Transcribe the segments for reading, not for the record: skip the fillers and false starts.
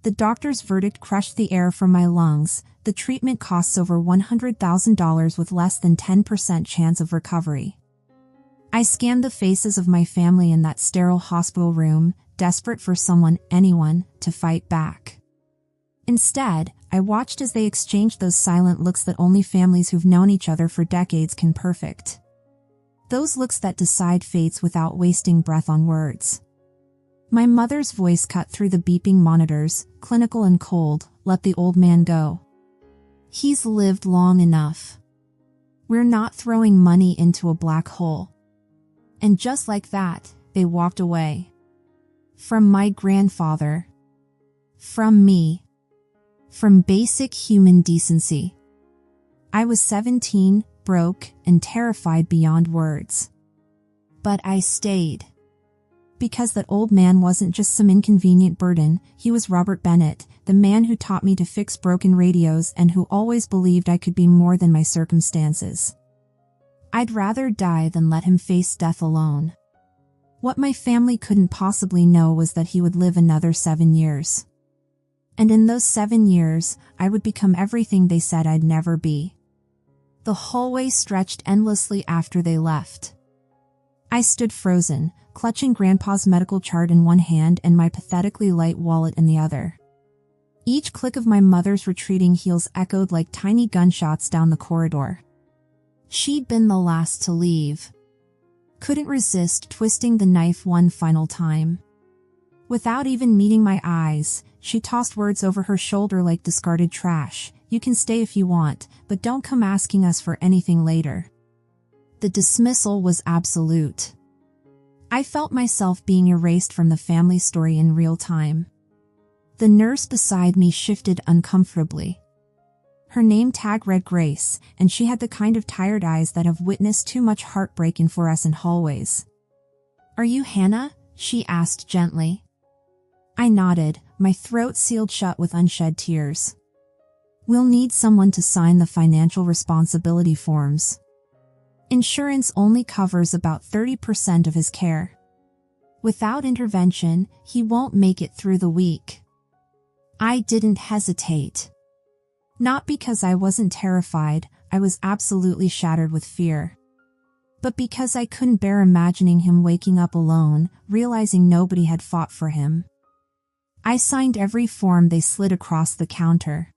The doctor's verdict crushed the air from my lungs. The treatment costs over $100,000 with less than 10% chance of recovery. I scanned the faces of my family in that sterile hospital room, desperate for someone, anyone, to fight back. Instead, I watched as they exchanged those silent looks that only families who've known each other for decades can perfect. Those looks that decide fates without wasting breath on words. My mother's voice cut through the beeping monitors, clinical and cold. "Let the old man go. He's lived long enough. We're not throwing money into a black hole." And just like that, they walked away. From my grandfather. From me. From basic human decency. I was 17, broke, and terrified beyond words. But I stayed. Because that old man wasn't just some inconvenient burden, he was Robert Bennett, the man who taught me to fix broken radios and who always believed I could be more than my circumstances. I'd rather die than let him face death alone. What my family couldn't possibly know was that he would live another 7 years. And in those 7 years, I would become everything they said I'd never be. The hallway stretched endlessly after they left. I stood frozen, clutching Grandpa's medical chart in one hand and my pathetically light wallet in the other. Each click of my mother's retreating heels echoed like tiny gunshots down the corridor. She'd been the last to leave. Couldn't resist twisting the knife one final time. Without even meeting my eyes, she tossed words over her shoulder like discarded trash. "You can stay if you want, but don't come asking us for anything later." The dismissal was absolute. I felt myself being erased from the family story in real time. The nurse beside me shifted uncomfortably. Her name tag read Grace, and she had the kind of tired eyes that have witnessed too much heartbreak in fluorescent hallways. "Are you Hannah?" she asked gently. I nodded, my throat sealed shut with unshed tears. "We'll need someone to sign the financial responsibility forms. Insurance only covers about 30% of his care. Without intervention, he won't make it through the week." I didn't hesitate. Not because I wasn't terrified, I was absolutely shattered with fear. But because I couldn't bear imagining him waking up alone, realizing nobody had fought for him. I signed every form they slid across the counter.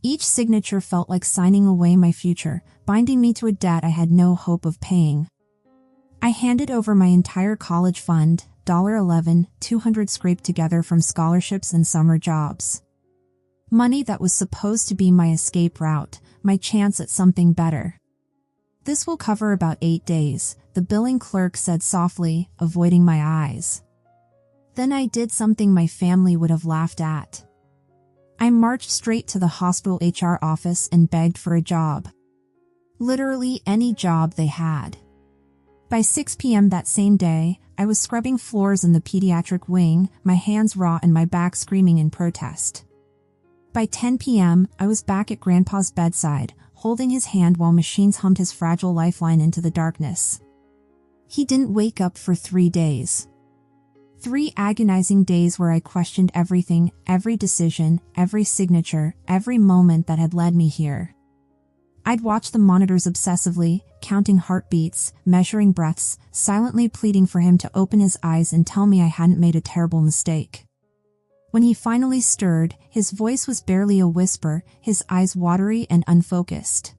Each signature felt like signing away my future, binding me to a debt I had no hope of paying. I handed over my entire college fund, $11,200 scraped together from scholarships and summer jobs. Money that was supposed to be my escape route, my chance at something better. "This will cover about 8 days, the billing clerk said softly, avoiding my eyes. Then I did something my family would have laughed at. I marched straight to the hospital HR office and begged for a job. Literally any job they had. By 6 p.m. that same day, I was scrubbing floors in the pediatric wing, my hands raw and my back screaming in protest. By 10 p.m., I was back at Grandpa's bedside, holding his hand while machines hummed his fragile lifeline into the darkness. He didn't wake up for 3 days. 3 agonizing days where I questioned everything, every decision, every signature, every moment that had led me here. I'd watch the monitors obsessively, counting heartbeats, measuring breaths, silently pleading for him to open his eyes and tell me I hadn't made a terrible mistake. When he finally stirred, his voice was barely a whisper, his eyes watery and unfocused.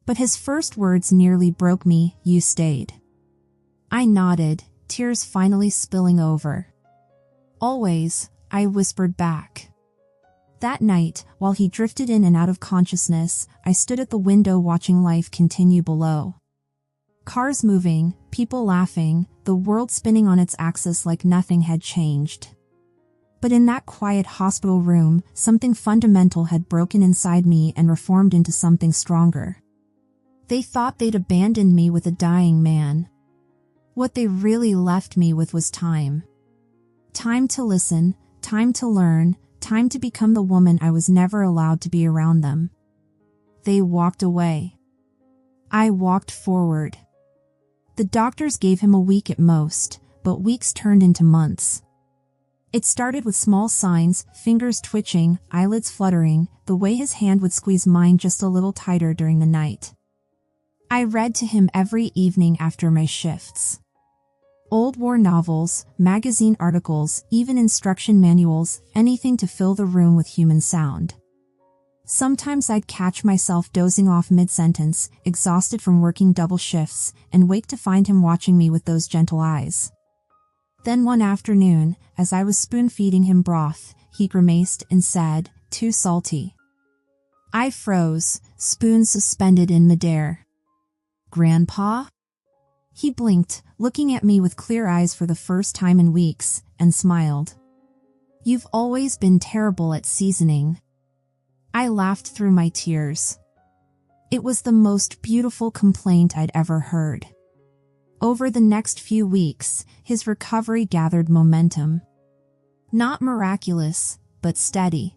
But his first words nearly broke me. "You stayed." I nodded, tears finally spilling over. "Always," I whispered back. That night, while he drifted in and out of consciousness, I stood at the window watching life continue below. Cars moving, people laughing, the world spinning on its axis like nothing had changed. But in that quiet hospital room, something fundamental had broken inside me and reformed into something stronger. They thought they'd abandoned me with a dying man. What they really left me with was time. Time to listen, time to learn, time to become the woman I was never allowed to be around them. They walked away. I walked forward. The doctors gave him a week at most, but weeks turned into months. It started with small signs, fingers twitching, eyelids fluttering, the way his hand would squeeze mine just a little tighter during the night. I read to him every evening after my shifts. Old war novels, magazine articles, even instruction manuals, anything to fill the room with human sound. Sometimes I'd catch myself dozing off mid-sentence, exhausted from working double shifts, and wake to find him watching me with those gentle eyes. Then one afternoon, as I was spoon-feeding him broth, he grimaced and said, "Too salty." I froze, spoon suspended in midair. "Grandpa?" He blinked, looking at me with clear eyes for the first time in weeks, and smiled. "You've always been terrible at seasoning." I laughed through my tears. It was the most beautiful complaint I'd ever heard. Over the next few weeks, his recovery gathered momentum. Not miraculous, but steady.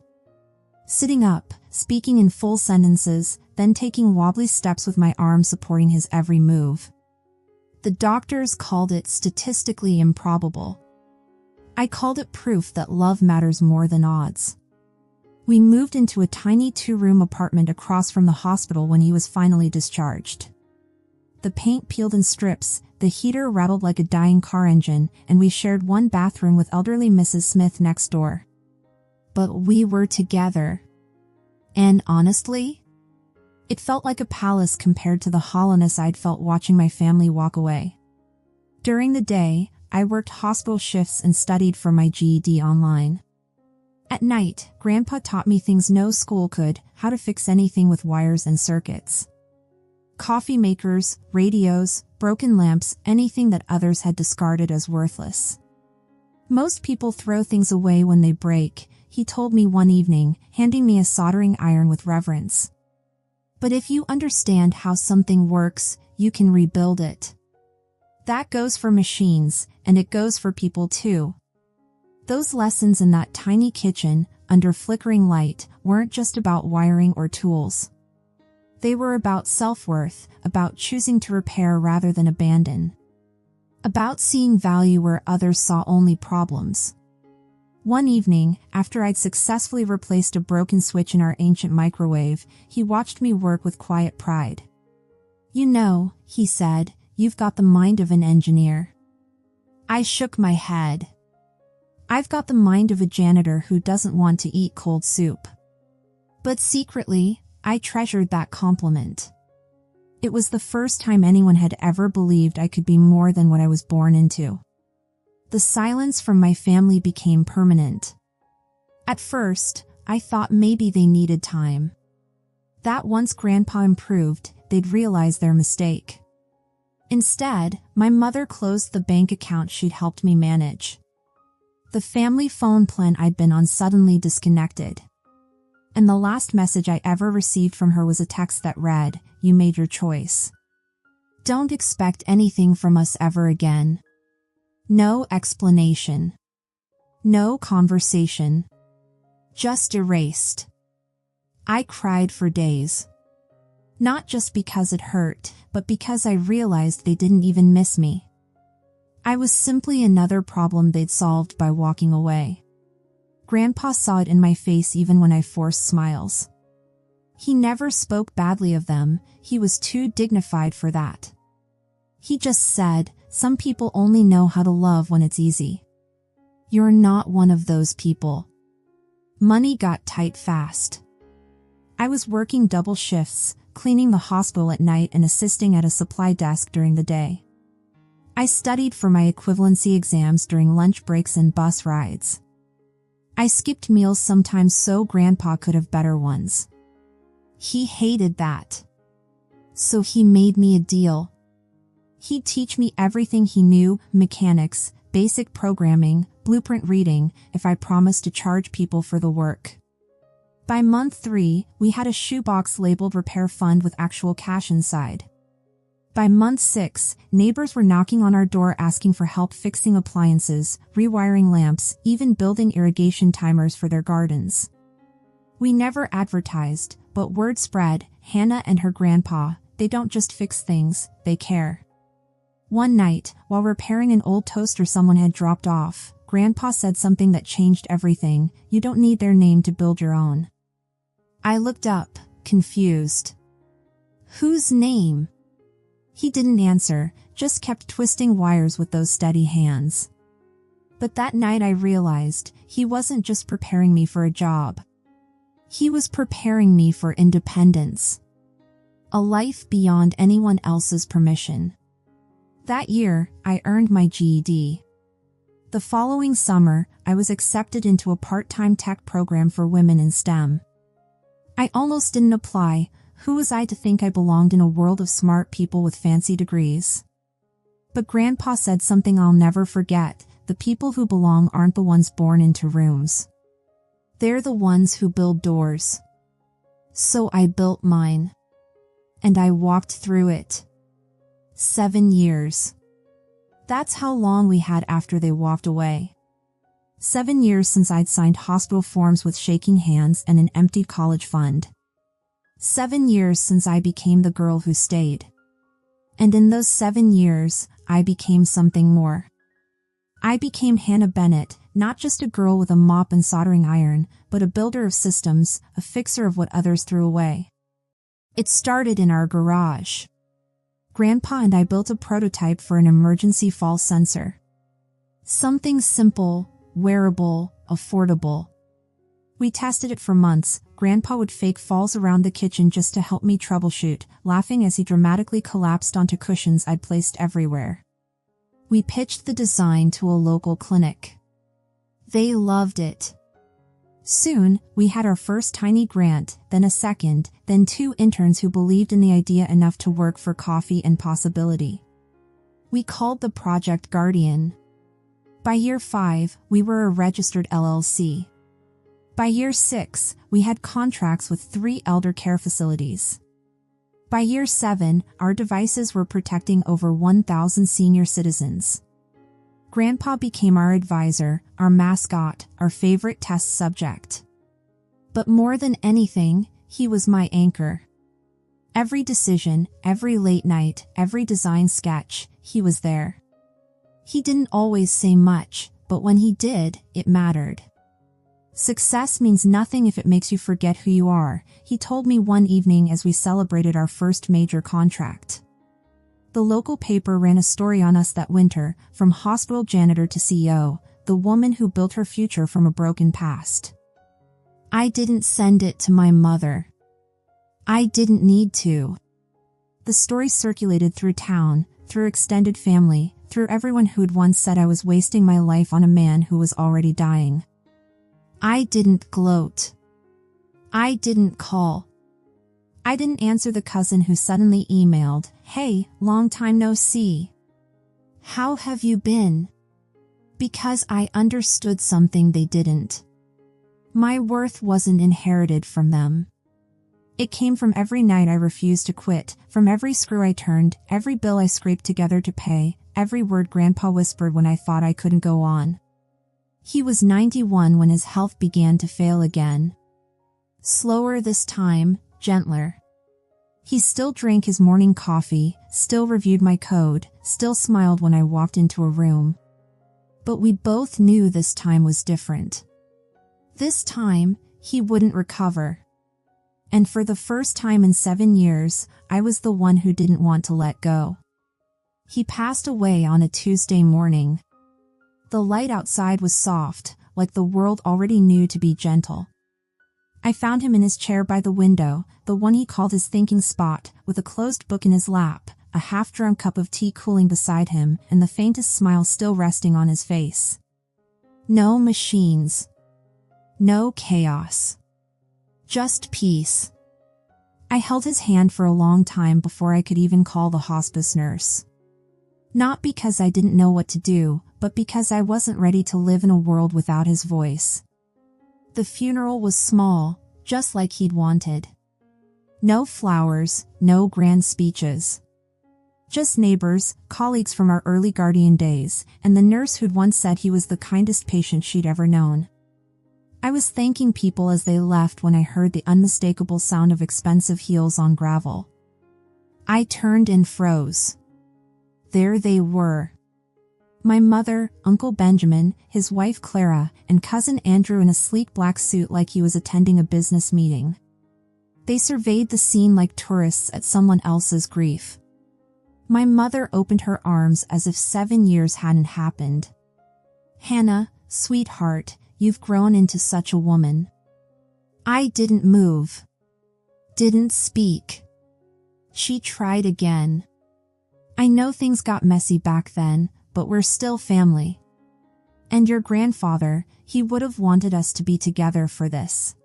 Sitting up, speaking in full sentences, then taking wobbly steps with my arm supporting his every move. The doctors called it statistically improbable. I called it proof that love matters more than odds. We moved into a tiny 2-room apartment across from the hospital when he was finally discharged. The paint peeled in strips, the heater rattled like a dying car engine, and we shared one bathroom with elderly Mrs. Smith next door. But we were together. And honestly, it felt like a palace compared to the hollowness I'd felt watching my family walk away. During the day, I worked hospital shifts and studied for my GED online. At night, Grandpa taught me things no school could, how to fix anything with wires and circuits. Coffee makers, radios, broken lamps, anything that others had discarded as worthless. Most people throw things away when they break, he told me one evening, handing me a soldering iron with reverence. But if you understand how something works, you can rebuild it. That goes for machines, and it goes for people too. Those lessons in that tiny kitchen, under flickering light, weren't just about wiring or tools. They were about self-worth, about choosing to repair rather than abandon. About seeing value where others saw only problems. One evening, after I'd successfully replaced a broken switch in our ancient microwave, he watched me work with quiet pride. "You know," he said, "you've got the mind of an engineer." I shook my head. "I've got the mind of a janitor who doesn't want to eat cold soup." But secretly, I treasured that compliment. It was the first time anyone had ever believed I could be more than what I was born into. The silence from my family became permanent. At first, I thought maybe they needed time. That once Grandpa improved, they'd realize their mistake. Instead, my mother closed the bank account she'd helped me manage. The family phone plan I'd been on suddenly disconnected. And the last message I ever received from her was a text that read, "You made your choice. Don't expect anything from us ever again." No explanation. No conversation. Just erased. I cried for days. Not just because it hurt, but because I realized they didn't even miss me. I was simply another problem they'd solved by walking away. Grandpa saw it in my face even when I forced smiles. He never spoke badly of them, he was too dignified for that. He just said, "Some people only know how to love when it's easy. You're not one of those people." Money got tight fast. I was working double shifts, cleaning the hospital at night and assisting at a supply desk during the day. I studied for my equivalency exams during lunch breaks and bus rides. I skipped meals sometimes so Grandpa could have better ones. He hated that. So he made me a deal. He'd teach me everything he knew, mechanics, basic programming, blueprint reading, if I promised to charge people for the work. By month 3, we had a shoebox labeled Repair Fund with actual cash inside. By month 6, neighbors were knocking on our door asking for help fixing appliances, rewiring lamps, even building irrigation timers for their gardens. We never advertised, but word spread, Hannah and her grandpa, they don't just fix things, they care. One night, while repairing an old toaster someone had dropped off, Grandpa said something that changed everything. You don't need their name to build your own. I looked up, confused. Whose name? He didn't answer, just kept twisting wires with those steady hands. But that night I realized he wasn't just preparing me for a job. He was preparing me for independence. A life beyond anyone else's permission. That year, I earned my GED. The following summer, I was accepted into a part-time tech program for women in STEM. I almost didn't apply. Who was I to think I belonged in a world of smart people with fancy degrees? But Grandpa said something I'll never forget. The people who belong aren't the ones born into rooms. They're the ones who build doors. So I built mine. And I walked through it. 7 years. That's how long we had after they walked away. 7 years since I'd signed hospital forms with shaking hands and an empty college fund. 7 years since I became the girl who stayed. And in those 7 years, I became something more. I became Hannah Bennett, not just a girl with a mop and soldering iron, but a builder of systems, a fixer of what others threw away. It started in our garage. Grandpa and I built a prototype for an emergency fall sensor. Something simple, wearable, affordable. We tested it for months. Grandpa would fake falls around the kitchen just to help me troubleshoot, laughing as he dramatically collapsed onto cushions I'd placed everywhere. We pitched the design to a local clinic. They loved it. Soon, we had our first tiny grant, then a second, then 2 interns who believed in the idea enough to work for coffee and possibility. We called the project Guardian. By year 5, we were a registered LLC. By year 6, we had contracts with 3 elder care facilities. By year 7, our devices were protecting over 1,000 senior citizens. Grandpa became our advisor, our mascot, our favorite test subject. But more than anything, he was my anchor. Every decision, every late night, every design sketch, he was there. He didn't always say much, but when he did, it mattered. Success means nothing if it makes you forget who you are, he told me one evening as we celebrated our first major contract. The local paper ran a story on us that winter, from hospital janitor to CEO, the woman who built her future from a broken past. I didn't send it to my mother. I didn't need to. The story circulated through town, through extended family, through everyone who'd once said I was wasting my life on a man who was already dying. I didn't gloat. I didn't call. I didn't answer the cousin who suddenly emailed, "Hey, long time no see. How have you been?" Because I understood something they didn't. My worth wasn't inherited from them. It came from every night I refused to quit, from every screw I turned, every bill I scraped together to pay, every word Grandpa whispered when I thought I couldn't go on. He was 91 when his health began to fail again. Slower this time, gentler. He still drank his morning coffee, still reviewed my code, still smiled when I walked into a room. But we both knew this time was different. This time, he wouldn't recover. And for the first time in 7 years, I was the one who didn't want to let go. He passed away on a Tuesday morning. The light outside was soft, like the world already knew to be gentle. I found him in his chair by the window, the one he called his thinking spot, with a closed book in his lap, a half-drunk cup of tea cooling beside him, and the faintest smile still resting on his face. No machines. No chaos. Just peace. I held his hand for a long time before I could even call the hospice nurse. Not because I didn't know what to do, but because I wasn't ready to live in a world without his voice. The funeral was small, just like he'd wanted. No flowers, no grand speeches. Just neighbors, colleagues from our early Guardian days, and the nurse who'd once said he was the kindest patient she'd ever known. I was thanking people as they left when I heard the unmistakable sound of expensive heels on gravel. I turned and froze. There they were. My mother, Uncle Benjamin, his wife Clara, and cousin Andrew in a sleek black suit like he was attending a business meeting. They surveyed the scene like tourists at someone else's grief. My mother opened her arms as if 7 years hadn't happened. "Hannah, sweetheart, you've grown into such a woman." I didn't move. Didn't speak. She tried again. "I know things got messy back then, but we're still family. And your grandfather, he would have wanted us to be together for this."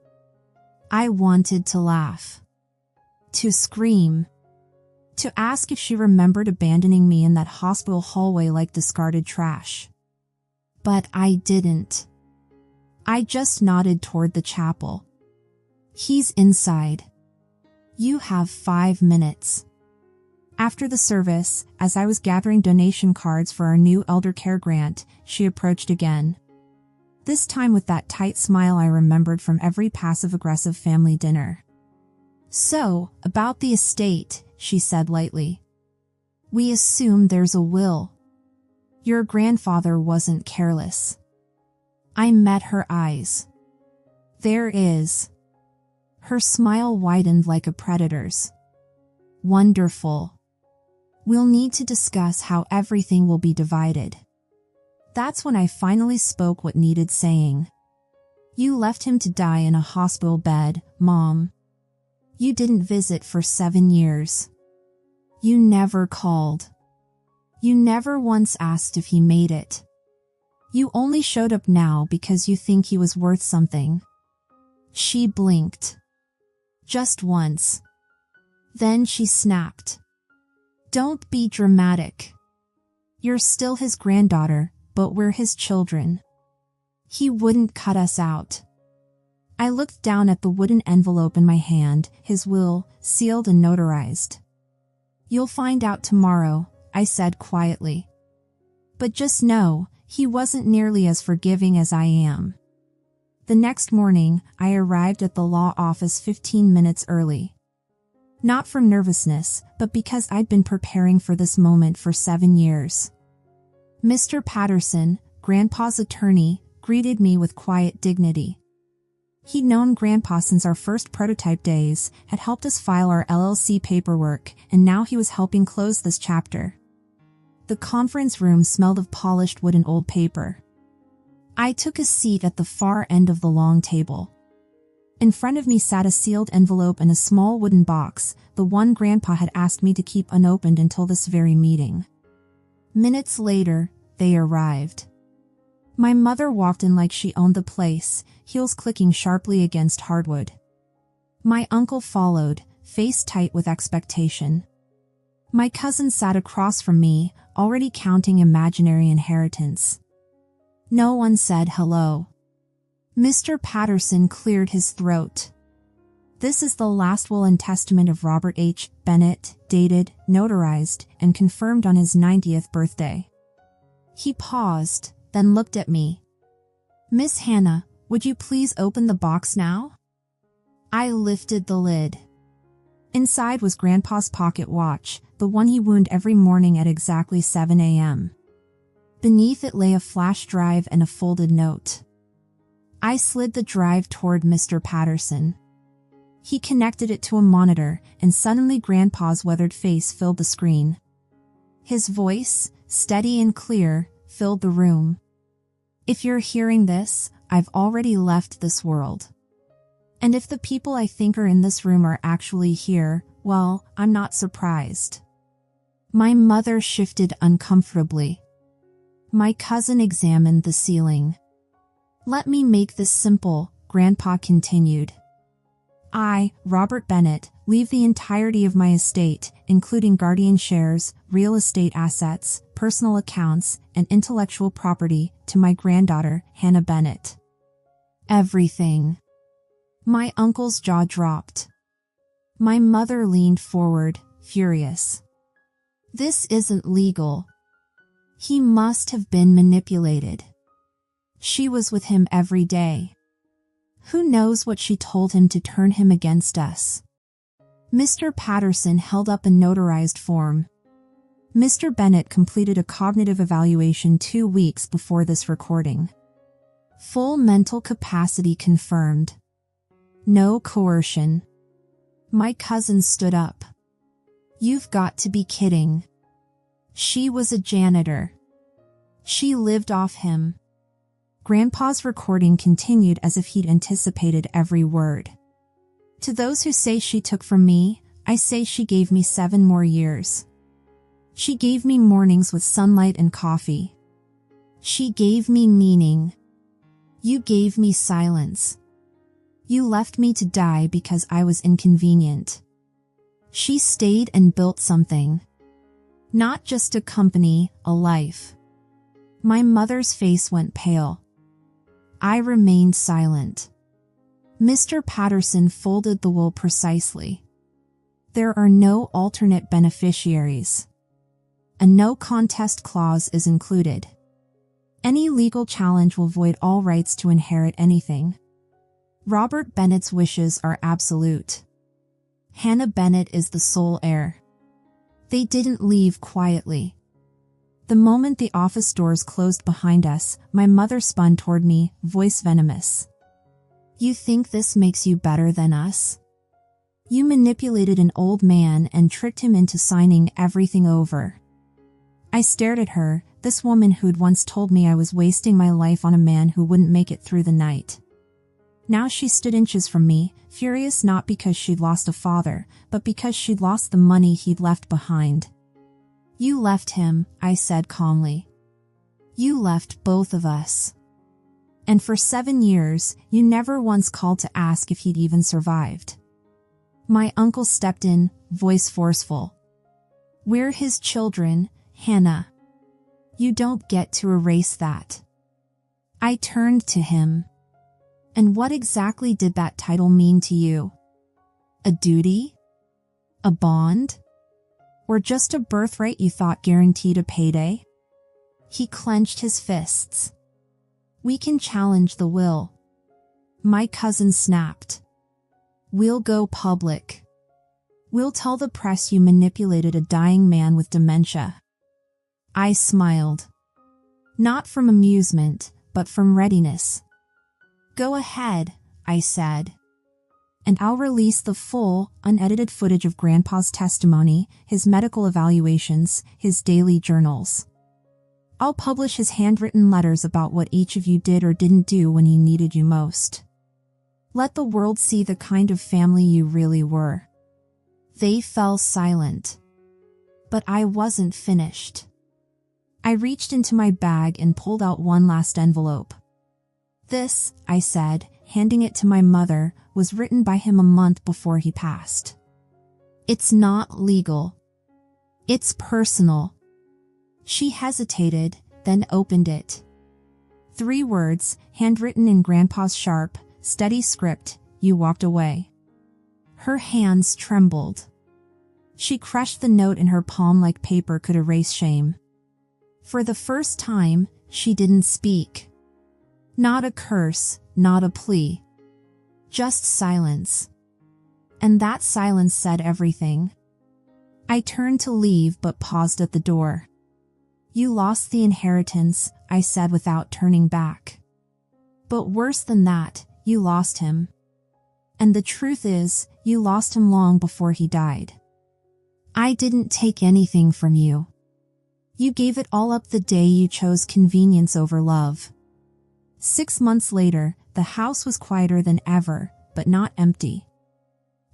I wanted to laugh. To scream. To ask if she remembered abandoning me in that hospital hallway like discarded trash. But I didn't. I just nodded toward the chapel. "He's inside. You have 5 minutes." After the service, as I was gathering donation cards for our new elder care grant, she approached again. This time with that tight smile I remembered from every passive-aggressive family dinner. "So, about the estate," she said lightly. "We assume there's a will. Your grandfather wasn't careless." I met her eyes. "There is." Her smile widened like a predator's. "Wonderful. We'll need to discuss how everything will be divided." That's when I finally spoke what needed saying. "You left him to die in a hospital bed, Mom. You didn't visit for 7 years. You never called. You never once asked if he made it. You only showed up now because you think he was worth something." She blinked. Just once. Then she snapped. "Don't be dramatic. You're still his granddaughter, but we're his children. He wouldn't cut us out." I looked down at the wooden envelope in my hand, his will, sealed and notarized. "You'll find out tomorrow," I said quietly. "But just know, he wasn't nearly as forgiving as I am." The next morning, I arrived at the law office 15 minutes early. Not from nervousness, but because I'd been preparing for this moment for 7 years. Mr. Patterson, Grandpa's attorney, greeted me with quiet dignity. He'd known Grandpa since our first prototype days, had helped us file our LLC paperwork, and now he was helping close this chapter. The conference room smelled of polished wood and old paper. I took a seat at the far end of the long table. In front of me sat a sealed envelope and a small wooden box, the one Grandpa had asked me to keep unopened until this very meeting. Minutes later, they arrived. My mother walked in like she owned the place, heels clicking sharply against hardwood. My uncle followed, face tight with expectation. My cousin sat across from me, already counting imaginary inheritance. No one said hello. Mr. Patterson cleared his throat. "This is the last will and testament of Robert H. Bennett, dated, notarized, and confirmed on his 90th birthday." He paused, then looked at me. "Miss Hannah, would you please open the box now?" I lifted the lid. Inside was Grandpa's pocket watch, the one he wound every morning at exactly 7 a.m. Beneath it lay a flash drive and a folded note. I slid the drive toward Mr. Patterson. He connected it to a monitor, and suddenly Grandpa's weathered face filled the screen. His voice, steady and clear, filled the room. "If you're hearing this, I've already left this world. And if the people I think are in this room are actually here, well, I'm not surprised." My mother shifted uncomfortably. My cousin examined the ceiling. "Let me make this simple," Grandpa continued. "I, Robert Bennett, leave the entirety of my estate, including guardian shares, real estate assets, personal accounts, and intellectual property, to my granddaughter, Hannah Bennett. Everything." My uncle's jaw dropped. My mother leaned forward, furious. "This isn't legal. He must have been manipulated. She was with him every day. Who knows what she told him to turn him against us?" Mr. Patterson held up a notarized form. Mr. Bennett completed a cognitive evaluation 2 weeks before this recording. Full mental capacity confirmed. No coercion. My cousin stood up. You've got to be kidding. She was a janitor. She lived off him. Grandpa's recording continued as if he'd anticipated every word. To those who say she took from me, I say she gave me 7 more years. She gave me mornings with sunlight and coffee. She gave me meaning. You gave me silence. You left me to die because I was inconvenient. She stayed and built something. Not just a company, a life. My mother's face went pale. I remained silent. Mr. Patterson folded the will precisely. There are no alternate beneficiaries. A no contest clause is included. Any legal challenge will void all rights to inherit anything. Robert Bennett's wishes are absolute. Hannah Bennett is the sole heir. They didn't leave quietly. The moment the office doors closed behind us, my mother spun toward me, voice venomous. You think this makes you better than us? You manipulated an old man and tricked him into signing everything over. I stared at her, this woman who'd once told me I was wasting my life on a man who wouldn't make it through the night. Now she stood inches from me, furious not because she'd lost a father, but because she'd lost the money he'd left behind. You left him, I said calmly. You left both of us. And for 7 years, you never once called to ask if he'd even survived. My uncle stepped in, voice forceful. We're his children, Hannah. You don't get to erase that. I turned to him. And what exactly did that title mean to you? A duty? A bond? Or just a birthright you thought guaranteed a payday? He clenched his fists. We can challenge the will. My cousin snapped. We'll go public. We'll tell the press you manipulated a dying man with dementia. I smiled. Not from amusement, but from readiness. Go ahead, I said. And I'll release the full, unedited footage of Grandpa's testimony, his medical evaluations, his daily journals. I'll publish his handwritten letters about what each of you did or didn't do when he needed you most. Let the world see the kind of family you really were. They fell silent. But I wasn't finished. I reached into my bag and pulled out one last envelope. This, I said, handing it to my mother, was written by him a month before he passed. It's not legal. It's personal. She hesitated, then opened it. 3 words, handwritten in Grandpa's sharp, steady script, you walked away. Her hands trembled. She crushed the note in her palm like paper could erase shame. For the first time, she didn't speak. Not a curse, not a plea. Just silence. And that silence said everything. I turned to leave but paused at the door. You lost the inheritance, I said without turning back. But worse than that, you lost him. And the truth is, you lost him long before he died. I didn't take anything from you. You gave it all up the day you chose convenience over love. 6 months later, the house was quieter than ever, but not empty.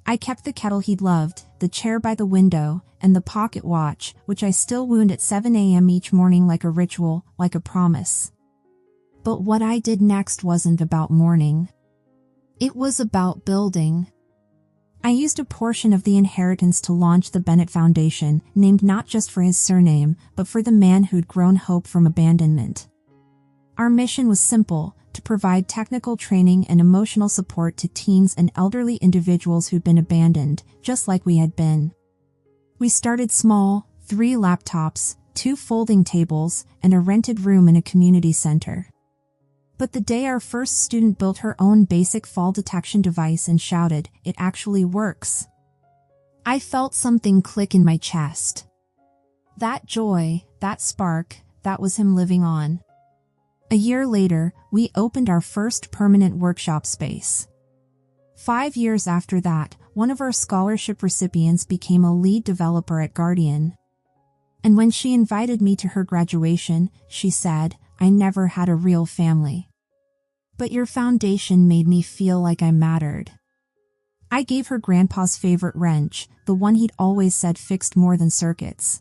I kept the kettle he'd loved, the chair by the window, and the pocket watch, which I still wound at 7 a.m. each morning like a ritual, like a promise. But what I did next wasn't about mourning. It was about building. I used a portion of the inheritance to launch the Bennett Foundation, named not just for his surname, but for the man who'd grown hope from abandonment. Our mission was simple, to provide technical training and emotional support to teens and elderly individuals who'd been abandoned, just like we had been. We started small, 3 laptops, 2 folding tables, and a rented room in a community center. But the day our first student built her own basic fall detection device and shouted, "It actually works," I felt something click in my chest. That joy, that spark, that was him living on. A year later, we opened our first permanent workshop space. 5 years after that, one of our scholarship recipients became a lead developer at Guardian. And when she invited me to her graduation, she said, "I never had a real family. But your foundation made me feel like I mattered." I gave her Grandpa's favorite wrench, the one he'd always said fixed more than circuits.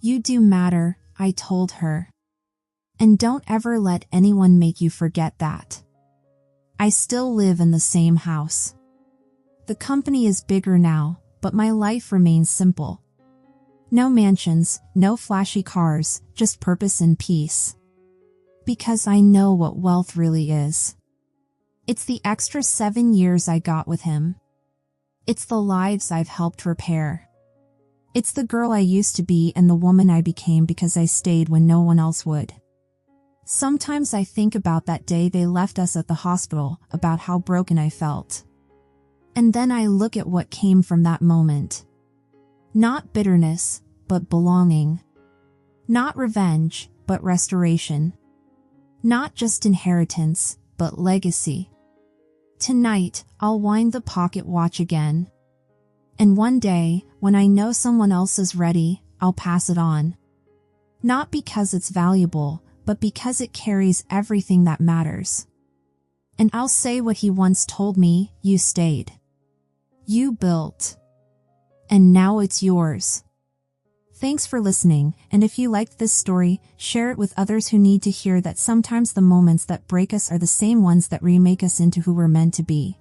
"You do matter," I told her. "And don't ever let anyone make you forget that." I still live in the same house. The company is bigger now, but my life remains simple. No mansions, no flashy cars, just purpose and peace. Because I know what wealth really is. It's the extra 7 years I got with him. It's the lives I've helped repair. It's the girl I used to be and the woman I became because I stayed when no one else would. Sometimes I think about that day they left us at the hospital, about how broken I felt. And then I look at what came from that moment. Not bitterness, but belonging. Not revenge, but restoration. Not just inheritance, but legacy. Tonight, I'll wind the pocket watch again. And one day, when I know someone else is ready, I'll pass it on. Not because it's valuable, but because it carries everything that matters. And I'll say what he once told me: "You stayed. You built. And now it's yours." Thanks for listening, and if you liked this story, share it with others who need to hear that sometimes the moments that break us are the same ones that remake us into who we're meant to be.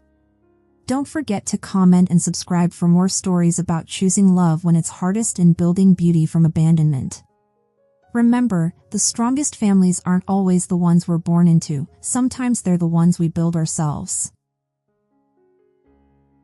Don't forget to comment and subscribe for more stories about choosing love when it's hardest and building beauty from abandonment. Remember, the strongest families aren't always the ones we're born into, sometimes they're the ones we build ourselves.